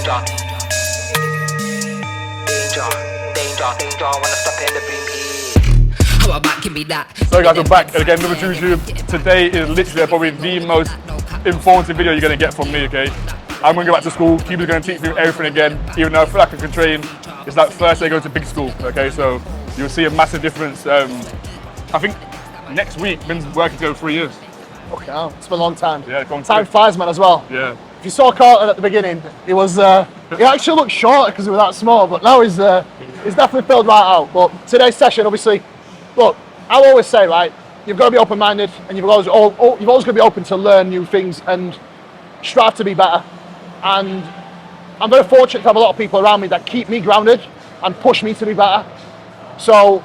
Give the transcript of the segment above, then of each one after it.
So guys, we're back and again, another YouTube. Today is literally probably the most informative video you're going to get from me, okay? I'm going to go back to school. Kuba's going to teach me everything again, even though I feel like I can train. It's like first day I go to big school, okay? So you'll see a massive difference. I think next week, Ben's working to go 3 years. Okay, oh, it's been a long time. Yeah, gone time flies, man, as well. Yeah. If you saw Carlton at the beginning, he actually looked shorter because he was that small, but now he's definitely filled right out. But today's session, obviously, look, I always say, right, you've got to be open-minded and you've always got to be open to learn new things and strive to be better. And I'm very fortunate to have a lot of people around me that keep me grounded and push me to be better. So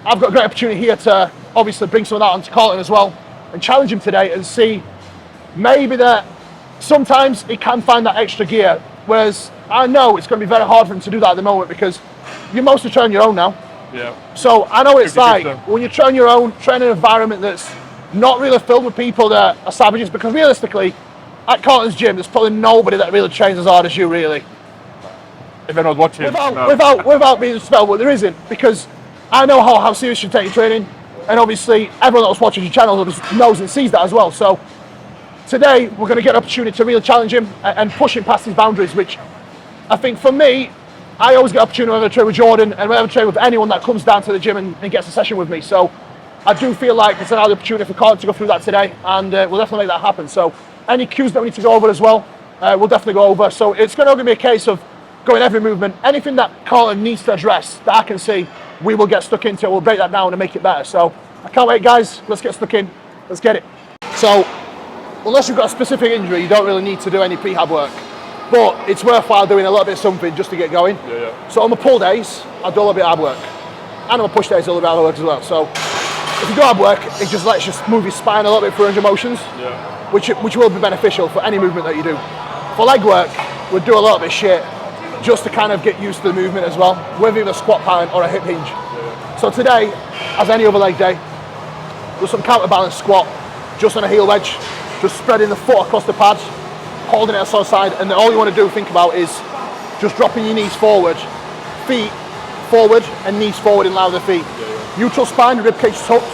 I've got a great opportunity here to obviously bring some of that onto Carlton as well and challenge him today and see maybe that sometimes he can find that extra gear, whereas I know it's going to be very hard for him to do that at the moment because you're mostly training your own now. Yeah. So I know it's like when you train your own, train in an environment that's not really filled with people that are savages, because realistically, at Carlton's gym, there's probably nobody that really trains as hard as you, really. If anyone's watching. Without being spelled, but there isn't, because I know how serious you take your training, and obviously everyone that watches your channel knows and sees that as well. So today, we're going to get an opportunity to really challenge him and push him past his boundaries, which I think for me, I always get an opportunity whenever I train with Jordan and whenever I train with anyone that comes down to the gym and gets a session with me. So I do feel like it's another opportunity for Carlton to go through that today, and we'll definitely make that happen. So any cues that we need to go over as well, we'll definitely go over. So it's going to be a case of going every movement. Anything that Carlton needs to address that I can see, we will get stuck into. We'll break that down and make it better. So I can't wait, guys. Let's get stuck in. Let's get it. So unless you've got a specific injury, you don't really need to do any prehab work. But it's worthwhile doing a little bit of something just to get going. Yeah. So on my pull days, I'll do a little bit of hard work. And on my push days, a little bit of hard work as well. So if you do hard work, it just lets you move your spine a little bit through range of motions, which will be beneficial for any movement that you do. For leg work, we'll do a little bit of shit just to kind of get used to the movement as well, whether it's a squat pattern or a hip hinge. Yeah. So today, as any other leg day, do some counterbalance squat, just on a heel wedge, just spreading the foot across the pads, holding it on the side, and then all you want to do, think about, is just dropping your knees forward, feet forward, and knees forward in line with the feet. Yeah. Neutral spine, ribcage tucked,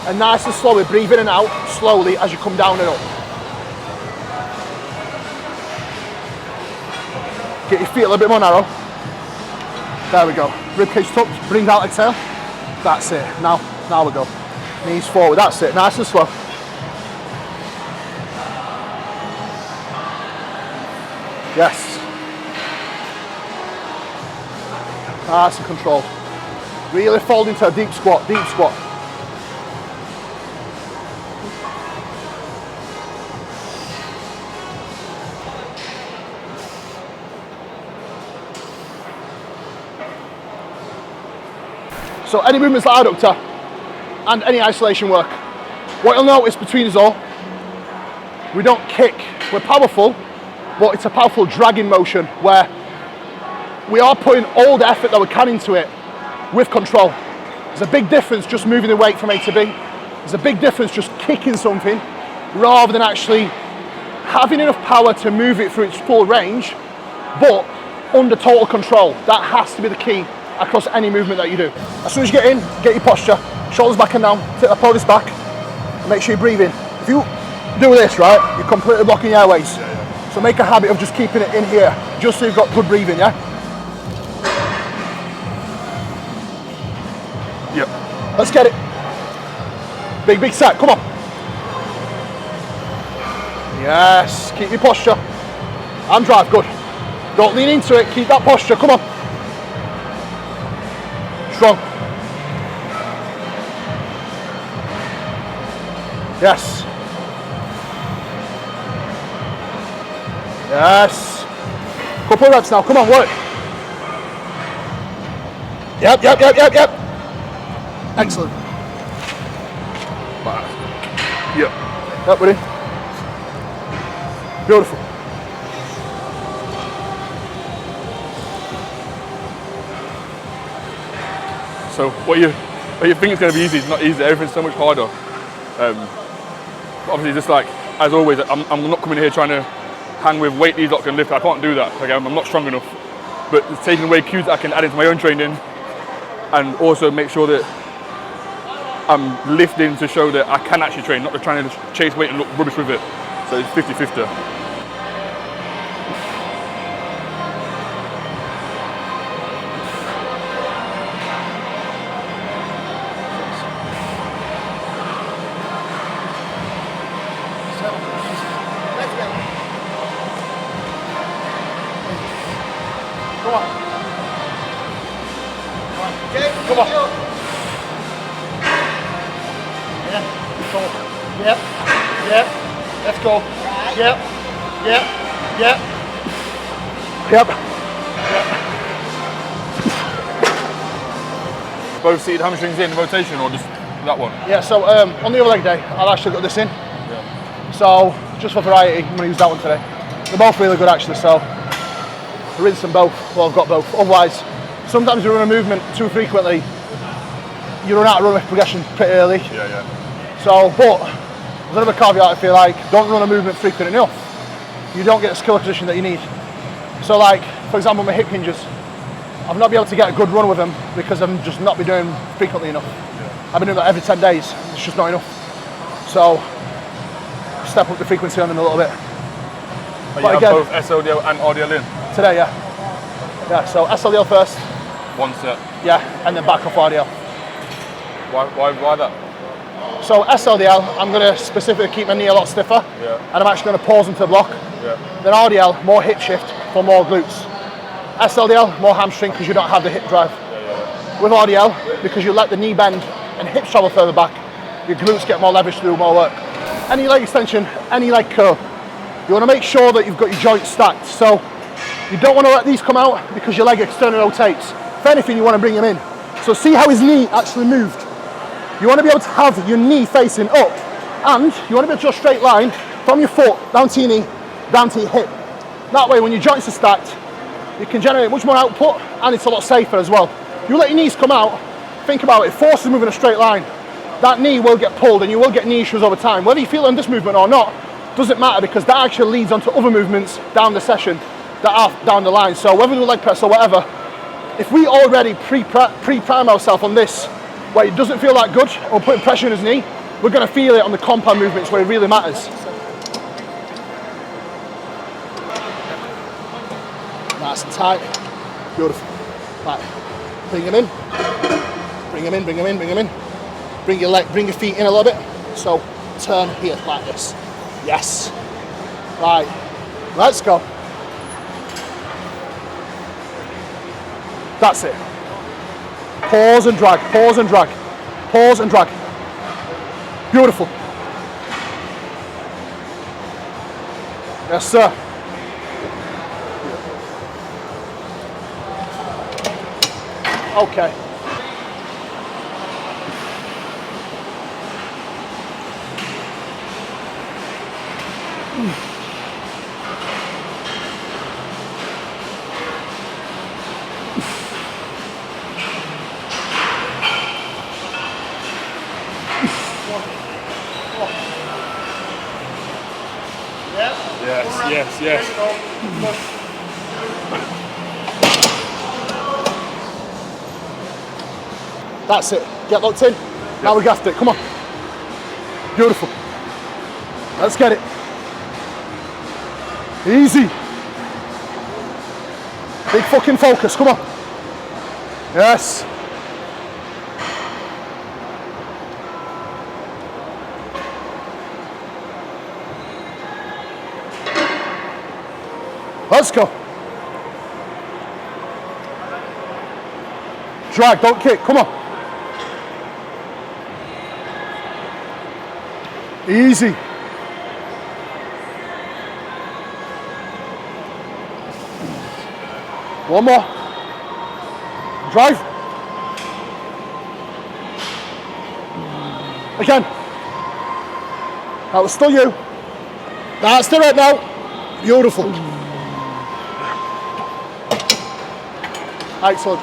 and nice and slowly breathe in and out slowly as you come down and up. Get your feet a little bit more narrow. There we go. Ribcage tucked, breathe out, exhale. That's it. Now we go. Knees forward, that's it. Nice and slow. Yes. Nice and controlled. Really fold into a deep squat, deep squat. So any movements like adductor and any isolation work, what you'll notice between us all, we don't kick. We're powerful, but it's a powerful dragging motion where we are putting all the effort that we can into it with control. There's a big difference just moving the weight from A to B. There's a big difference just kicking something rather than actually having enough power to move it through its full range, but under total control. That has to be the key across any movement that you do. As soon as you get in, get your posture, shoulders back and down, take the pelvis back, and make sure you breathe in. If you do this, right, you're completely blocking your airways. So make a habit of just keeping it in here, just so you've got good breathing, yeah? Yep. Let's get it. Big set, come on. Yes, keep your posture. And drive, good. Don't lean into it, keep that posture, come on. Strong. Yes. Yes. Couple of reps now, come on, work. Yep. Excellent. Yep, buddy. Beautiful. So what you think is going to be easy is not easy. Everything's so much harder. Obviously, just like as always, I'm not coming here trying to hang with weight these lot can lift. I can't do that. Okay, I'm not strong enough. But it's taking away cues that I can add into my own training, and also make sure that I'm lifting to show that I can actually train, not trying to chase weight and look rubbish with it. So it's 50-50. Come on. Come on. Yeah. Go. Yep. Yep. Let's go. Yep. Yep. Yep. Yep. Both seated hamstrings in rotation, or just that one? Yeah, so on the other leg day, I'll actually got this in. Yeah. So just for variety, I'm going to use that one today. They're both really good actually, so I rinse them both. Well, I've got both. Otherwise, sometimes you run a movement too frequently, you run out of run progression pretty early. Yeah, yeah. So, but there's another caveat I feel like, don't run a movement frequent enough. You don't get the skill acquisition that you need. So like, for example, my hip hinges, I've not been able to get a good run with them because I've just not been doing frequently enough. Yeah. I've been doing that every 10 days, it's just not enough. So, step up the frequency on them a little bit. But you have again, both SLDL and RDL in? Today, yeah. Yeah, so SLDL first. One set? Yeah, and then back off RDL. Why that? So SLDL, I'm going to specifically keep my knee a lot stiffer, yeah, and I'm actually going to pause into the block. Yeah. Then RDL, more hip shift for more glutes. SLDL, more hamstring because you don't have the hip drive. Yeah. With RDL, because you let the knee bend and hips travel further back, your glutes get more leverage to do more work. Any leg extension, any leg curl, you want to make sure that you've got your joints stacked. So you don't want to let these come out because your leg externally rotates. If anything, you want to bring him in. So see how his knee actually moved. You want to be able to have your knee facing up, and you want to be able to draw a straight line from your foot down to your knee, down to your hip. That way, when your joints are stacked, you can generate much more output, and it's a lot safer as well. You let your knees come out, think about it, force to move in a straight line. That knee will get pulled, and you will get knee issues over time. Whether you feel it on this movement or not, doesn't matter, because that actually leads on to other movements down the session that are down the line. So whether we do leg press or whatever, if we already pre-prime ourselves on this, where it doesn't feel that good, or putting pressure on his knee, we're going to feel it on the compound movements where it really matters. Nice and tight. Beautiful. Right. Bring him in. Bring him in, bring him in, bring him in. Bring your feet in a little bit. So turn here like this. Yes. Right. Let's go. That's it. Pause and drag, pause and drag, pause and drag. Beautiful. Yes, sir. Okay. Yes. That's it. Get locked in. Now we gaffed it. Come on. Beautiful. Let's get it. Easy. Big fucking focus. Come on. Yes. Let's go. Drag, don't kick, come on. Easy. One more. Drive. Again. That was still you. That's the right now. Beautiful. Excellent.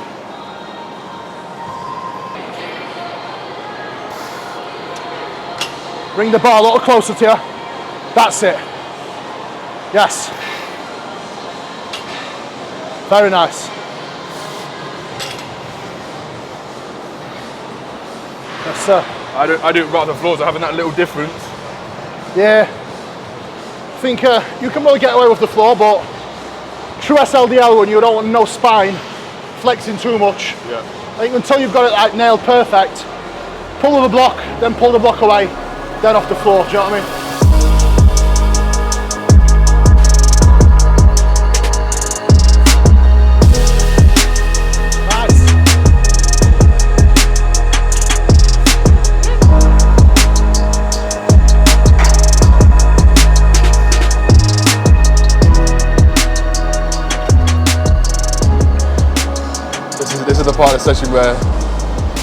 Bring the bar a little closer to you. That's it. Yes. Very nice. Yes, sir. I do it right on the floor, so having that little difference. Yeah. I think you can really get away with the floor, but true SLDL, when you don't want no spine flexing too much, Yeah. I think until you've got it like nailed perfect, pull the block, then pull the block away, then off the floor. Do you know what I mean? This is the part of the session where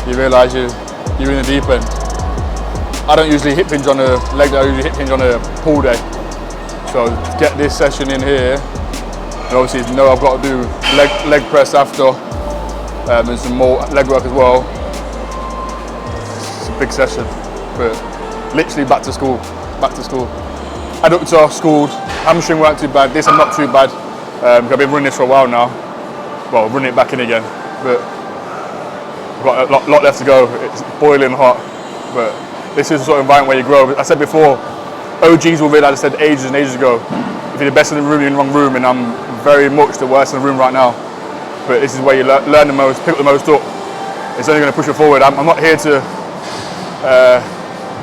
you realise you're in the deep end. I don't usually hip hinge on a leg day, I usually hip hinge on a pull day. So to get this session in here, and obviously you know I've got to do leg press after, and some more leg work as well. It's a big session, but literally back to school. Adductor schooled, hamstring weren't too bad, this I'm not too bad. I've been running this for a while now. Well, running it back in again, but we've got a lot left to go. It's boiling hot, but this is the sort of environment where you grow. I said before, OGs will realise, I said ages and ages ago, if you're the best in the room, you're in the wrong room, and I'm very much the worst in the room right now. But this is where you learn the most, pick up the most up. It's only going to push you forward. I'm not here to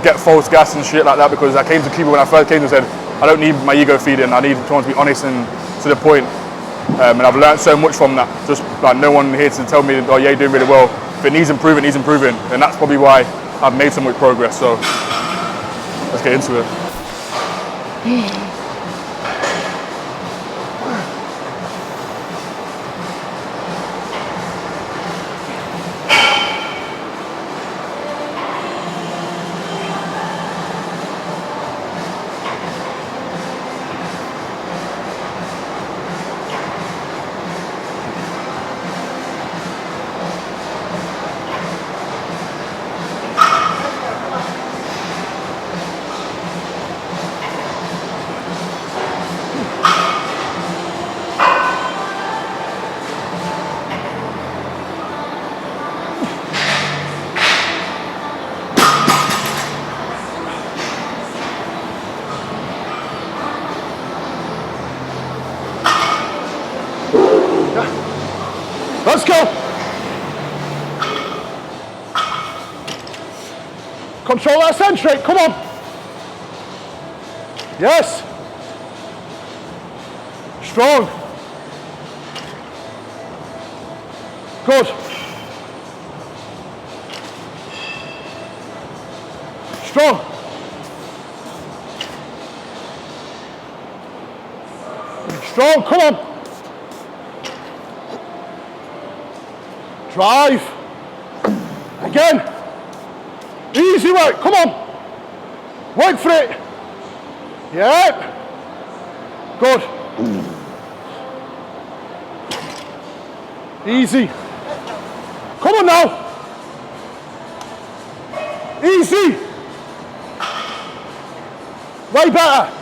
get false gas and shit like that, because I came to Cuba when I first came and said, I don't need my ego feeding, I need someone to be honest and to the point. And I've learned so much from that. Just like no one here to tell me, oh yeah, you're doing really well. If it needs improving, it needs improving. And that's probably why I've made so much progress. So let's get into it. Let's go. Control that eccentric, come on. Yes. Strong. Good. Strong. Strong, come on. Drive. Again. Easy work, come on. Wait for it. Yep. Good. Easy. Come on now. Easy. Way better.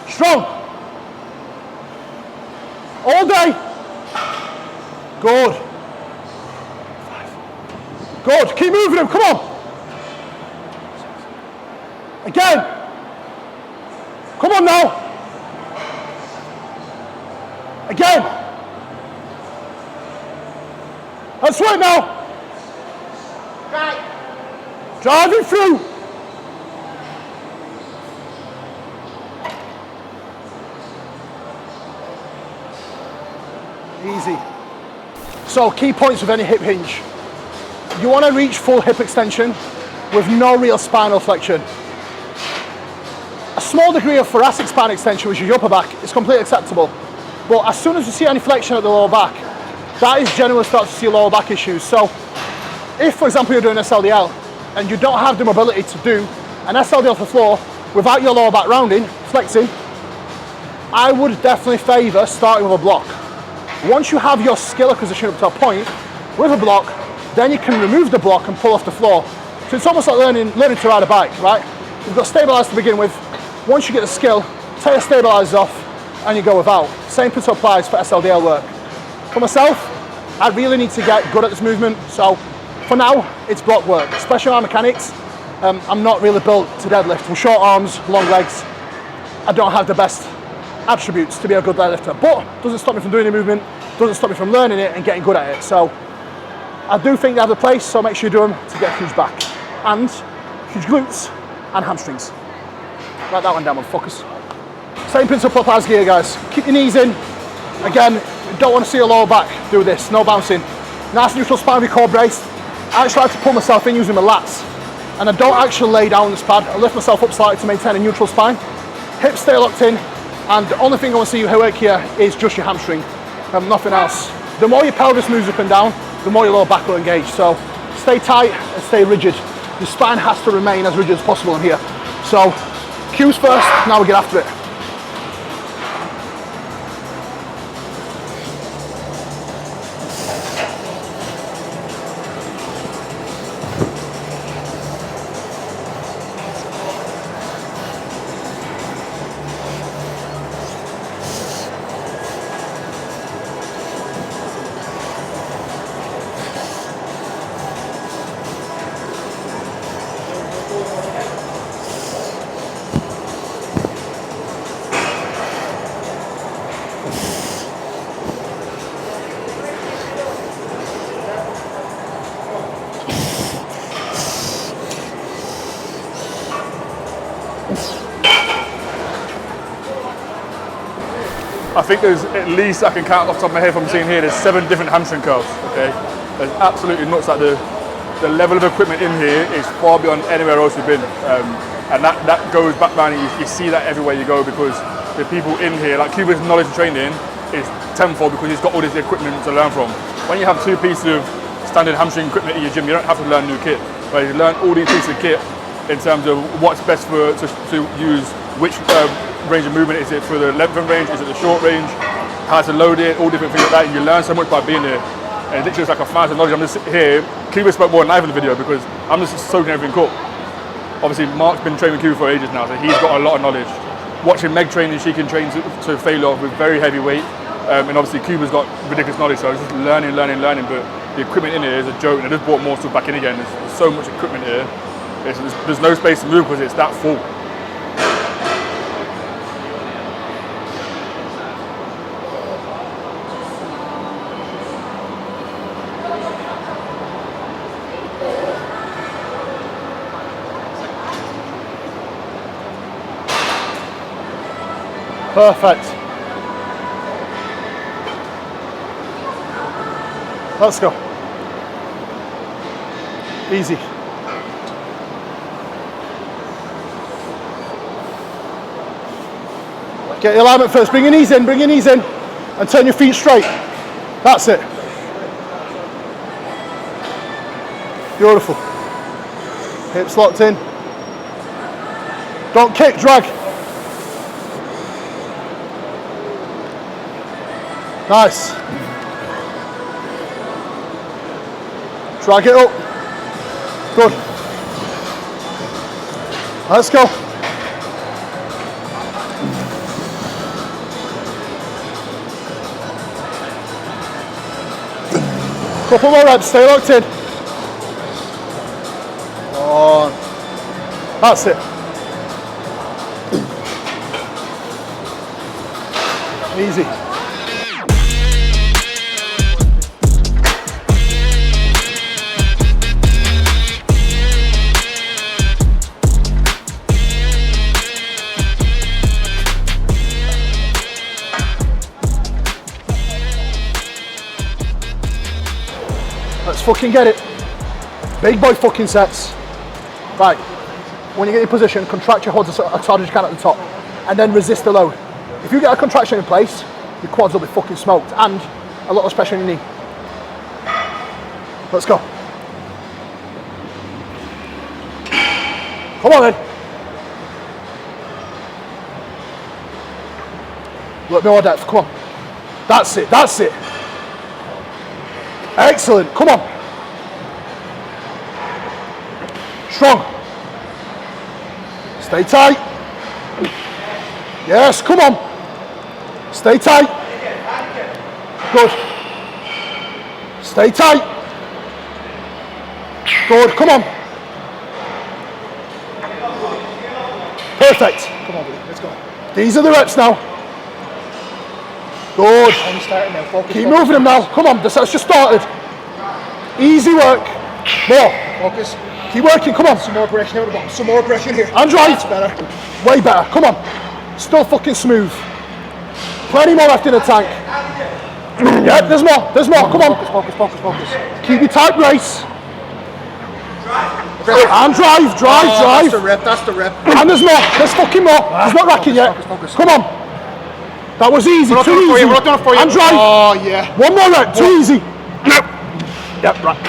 Strong. All day. Good. Good. Keep moving him. Come on. Again. Come on now. Again. Let's work now. Right. Driving through. Easy. So key points with any hip hinge. You want to reach full hip extension with no real spinal flexion. A small degree of thoracic spine extension, which is your upper back, is completely acceptable. But as soon as you see any flexion at the lower back, that is generally starts to see lower back issues. So if, for example, you're doing SLDL and you don't have the mobility to do an SLDL off the floor without your lower back rounding, flexing, I would definitely favour starting with a block. Once you have your skill acquisition up to a point with a block, then you can remove the block and pull off the floor. So it's almost like learning to ride a bike, right? You've got stabilizer to begin with. Once you get the skill, take the stabilizers off and you go without. Same principle applies for SLDL work. For myself, I really need to get good at this movement. So for now, it's block work, especially on mechanics. I'm not really built to deadlift. With short arms, long legs, I don't have the best attributes to be a good deadlifter, but doesn't stop me from doing the movement, doesn't stop me from learning it and getting good at it. So I do think they have a place, so make sure you do them to get a huge back and huge glutes and hamstrings. Write that one down, focus. Same principle applies here, guys. Keep your knees in. Again, you don't want to see a lower back. Do this, no bouncing. Nice neutral spine with core brace. I actually like to pull myself in using my lats. And I don't actually lay down on this pad. I lift myself up slightly to maintain a neutral spine. Hips stay locked in. And the only thing I want to see you work here is just your hamstring. Nothing else. The more your pelvis moves up and down, the more your lower back will engage. So stay tight and stay rigid. Your spine has to remain as rigid as possible in here. So cues first, now we get after it. I think there's at least, I can count off the top of my head from seeing here, there's 7 different hamstring curls, okay? There's absolutely nuts. Like the level of equipment in here is far beyond anywhere else you've been. And that goes back down, and you see that everywhere you go, because the people in here, like Kuba's knowledge of training is tenfold because he's got all this equipment to learn from. When you have 2 pieces of standard hamstring equipment in your gym, you don't have to learn new kit. But you learn all these pieces of kit in terms of what's best to use, which range of movement is it for the length and range, is it the short range, how to load it, all different things like that. And you learn so much by being here. And literally it's like a fountain of knowledge. I'm just here. Kuba spoke more than I have in the video because I'm just soaking everything up. Obviously Mark's been training with Kuba for ages now, so he's got a lot of knowledge. Watching Meg training, she can train to failure with very heavy weight. And obviously Kuba's got ridiculous knowledge, so I was just learning. But the equipment in here is a joke, and I just brought more stuff back in again. There's so much equipment here. There's no space to move because it's that full. Perfect. Let's go. Easy. Get your alignment first. Bring your knees in, and turn your feet straight. That's it. Beautiful. Hips locked in. Don't kick, drag. Nice. Drag it up. Good. Let's go. Couple more reps, stay locked in. On. That's it. Easy. Let's fucking get it. Big boy fucking sets. Right, when you get in position, contract your quads as hard as you can at the top, and then resist the load. If you get a contraction in place, your quads will be fucking smoked, and a lot of pressure on your knee. Let's go. Come on then. A little bit more depth, come on. That's it, that's it. Excellent, come on. Strong. Stay tight. Yes, come on. Stay tight. Good. Stay tight. Good, come on. Perfect. Come on, buddy. Let's go. These are the reps now. Good. Only starting now. Focus. Keep focus, moving them now. Come on, the set's just started. Easy work. More. Focus. Keep working, come on. Some more aggression out of the bottom. Some more aggression here. And right. That's better. Way better, come on. Still fucking smooth. Plenty more left in the tank. Yeah, there's more, come on. Focus, focus, focus. Keep your tight brace. And drive. That's the rep, that's the rep. And there's more, there's fucking more. He's not racking yet. Focus. Come on. That was easy, too easy. We're not done for you. And drive. Oh, yeah. One more rep, too easy. Yep, right.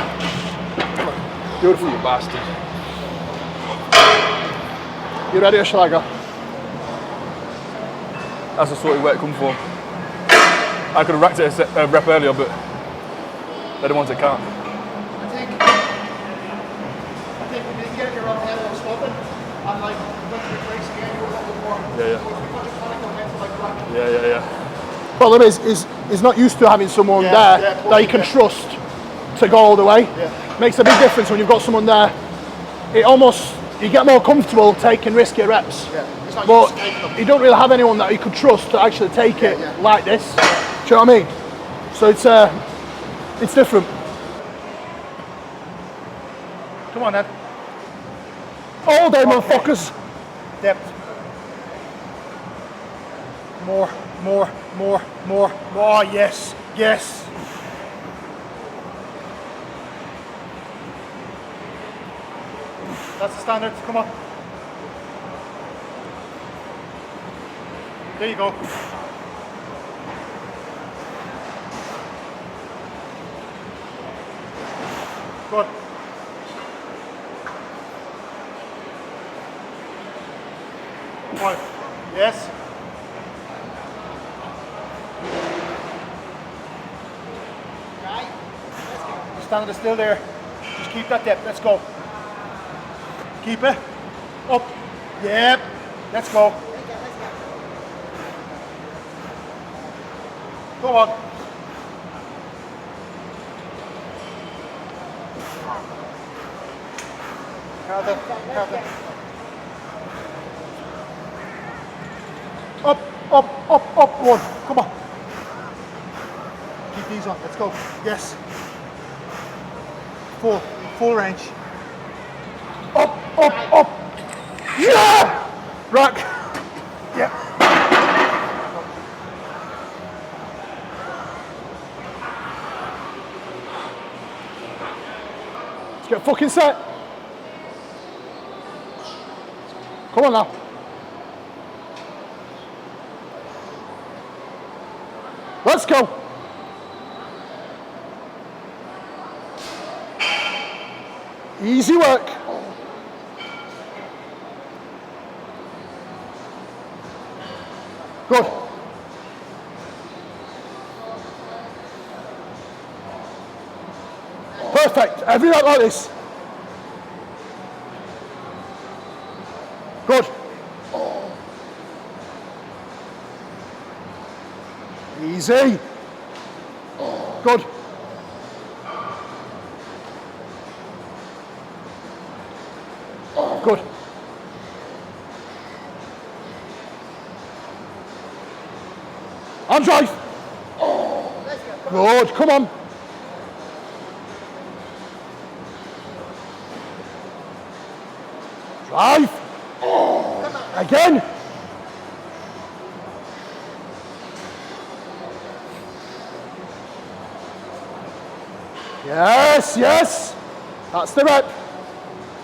Beautiful, you bastard. You ready or shall I go? That's the sort of work come for. I could have racked it a rep earlier, but they're the ones that can't. I think we didn't get your own head on stopping. And like, went to the race again, you were a little more. Yeah. Problem is he's not used to having someone there that he can trust to go all the way. Yeah. Makes a big difference when you've got someone there. It almost, you get more comfortable taking riskier reps. Yeah. But you don't really have anyone that you could trust to actually take it like this. Do you know what I mean? So it's different. Come on then. All day, motherfuckers. Depth. More. Oh, yes. That's the standard. Come on. There you go. Good. One. Yes. Standard still there. Just keep that depth. Let's go. Keep it. Up. Yep. Let's go. Go on. Carter. Up. One. Come on. Keep these on. Let's go. Yes. Full range. Up. Yeah! Rack. Yeah. Let's get fucking set. Come on now. Let's go. Easy work. Good. Perfect. Every night like this. Good. Easy. Good. Good. On drive. Good. Come on. Drive. Again. Yes. That's the rep.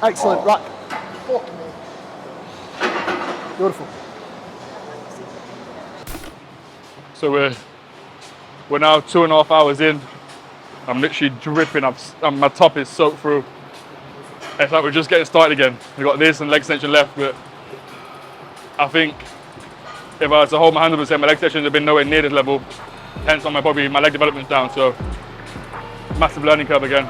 Excellent. Rack. Beautiful. So we're now 2.5 hours in. I'm literally dripping. My top is soaked through. It's like we're just getting started again. We've got this and leg extension left, but I think if I was to hold my 100%, my leg extensions have been nowhere near this level. Hence, my leg development's down. So massive learning curve again.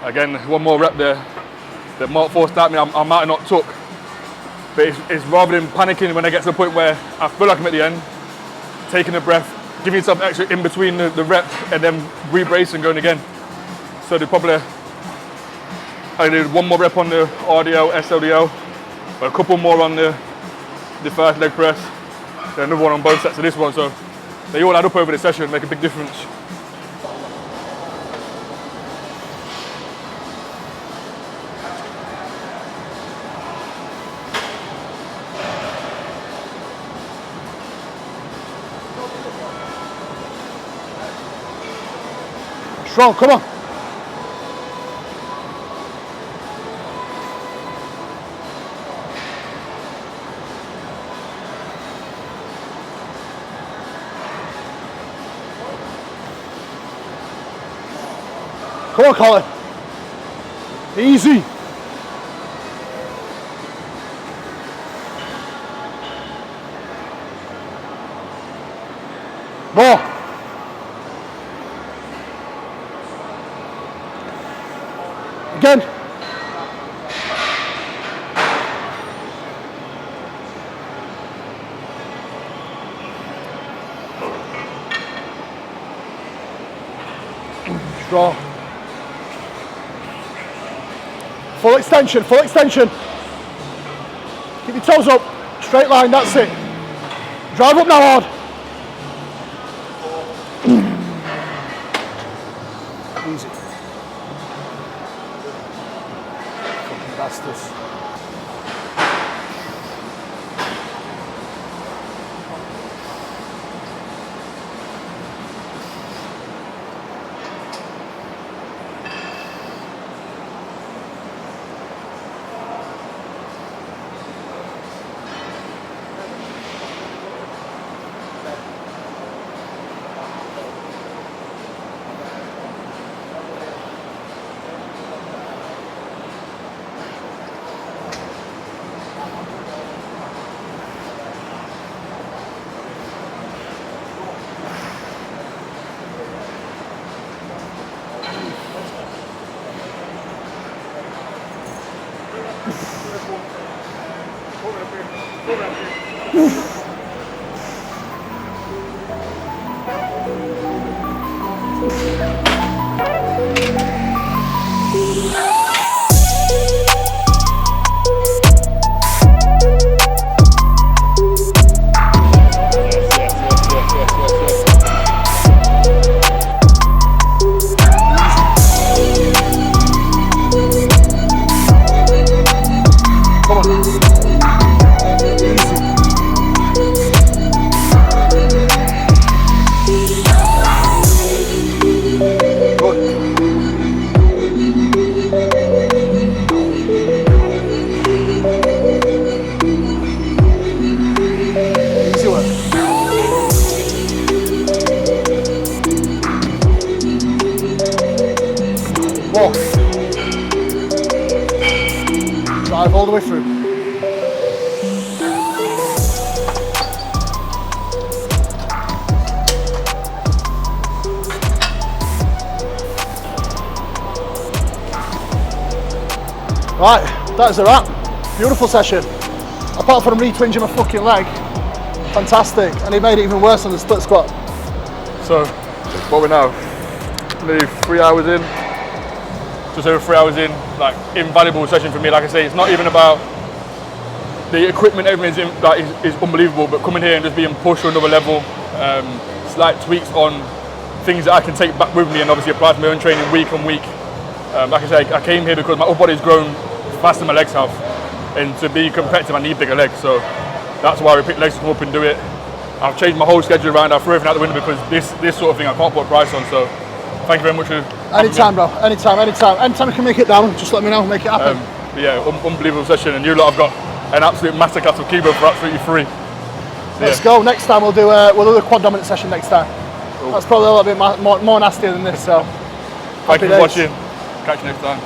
Again, one more rep there. The Mark 4 started me, I might have not took. But it's rather than panicking when I get to the point where I feel like I'm at the end, taking a breath, giving yourself extra in between the rep, and then re-brace and going again. So I did one more rep on the RDL, SLDL, a couple more on the first leg press, then another one on both sets of this one. So they all add up over the session and make a big difference. Strong, come on. Come on, Colin. Easy. More. Again. Strong. Full extension, full extension. Keep your toes up, straight line, that's it. Drive up now hard. Easy. Fucking bastards. Drive all the way through. Right, that is a wrap. Beautiful session. Apart from re-twinging my fucking leg, fantastic. And he made it even worse on the split squat. So, what we're now, nearly 3 hours in. Just over 3 hours in, like invaluable session for me. Like I say, it's not even about the equipment, everything is unbelievable, but coming here and just being pushed to another level, slight tweaks on things that I can take back with me and obviously apply to my own training week on week. Like I say, I came here because my upper body's grown faster than my legs have, and to be competitive I need bigger legs, so that's why we pick legs to come up and do it. I've changed my whole schedule around, I've threw everything out the window because this sort of thing I can't put a price on, so thank you very much for anytime, bro, anytime I can make it down, just let me know, make it happen. Yeah, unbelievable session, and you lot have got an absolute masterclass of Kuba for absolutely free. So, let's go. Next time we'll do the quad dominant session next time. Cool. That's probably a little bit more nastier than this, so thank you for watching. Catch you next time.